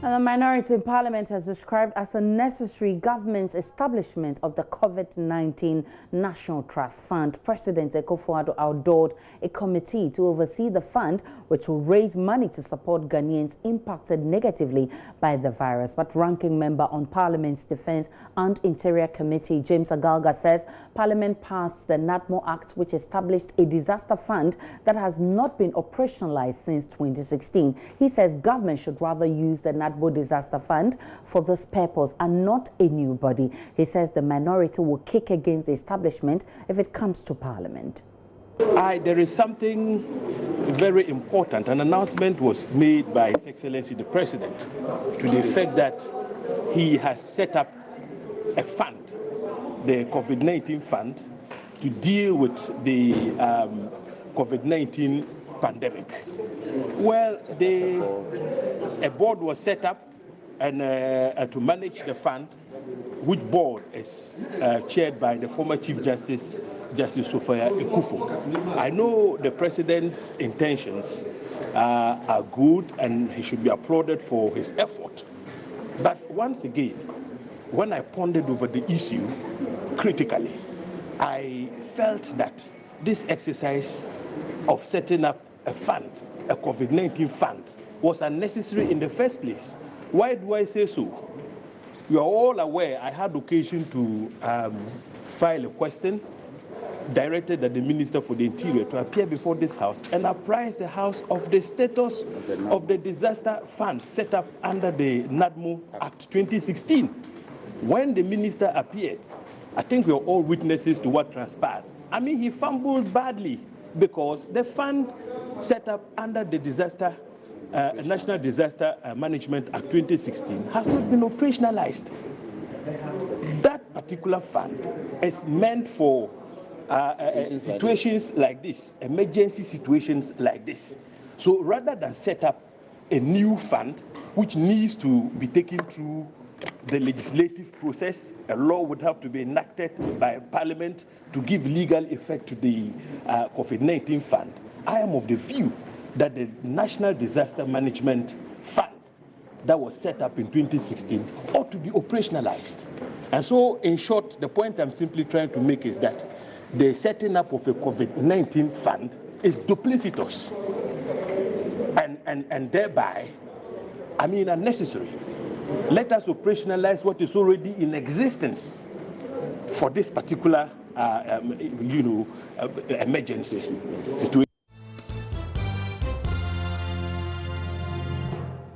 And the minority in Parliament has described as a necessary government's establishment of the COVID-19 National Trust Fund. President Akufo-Addo outdoored a committee to oversee the fund, which will raise money to support Ghanaians impacted negatively by the virus. But ranking member on Parliament's Defence and Interior Committee, James Agalga, says Parliament passed the NADMO Act, which established a disaster fund that has not been operationalized since 2016. He says government should rather use the NADMO Disaster Fund for this purpose and not a new body. He says the minority will kick against the establishment if it comes to Parliament. There is something very important. An announcement was made by His Excellency the President to the effect that he has set up a fund, the COVID-19 fund, to deal with the COVID-19 pandemic. Well, a board was set up and to manage the fund, which board is chaired by the former Chief Justice, Justice Sophia Ekufo. I know the President's intentions are good and he should be applauded for his effort. But once again, when I pondered over the issue critically, I felt that this exercise of setting up a fund, a COVID-19 fund, was unnecessary in the first place. Why do I say so? You are all aware I had occasion to file a question directed at the Minister for the Interior to appear before this House and apprise the House of the status of the disaster fund set up under the NADMO Act 2016. When the Minister appeared, I think we are all witnesses to what transpired. I mean, he fumbled badly because the fund set up under the National Disaster Management Act 2016 has not been operationalized. That particular fund is meant for situations like this, emergency situations like this. So rather than set up a new fund which needs to be taken through the legislative process, a law would have to be enacted by Parliament to give legal effect to the COVID-19 fund. I am of the view that the National Disaster Management Fund that was set up in 2016 ought to be operationalized. And so, in short, the point I'm simply trying to make is that the setting up of a COVID-19 fund is duplicitous and thereby, I mean, unnecessary. Let us operationalize what is already in existence for this particular emergency situation.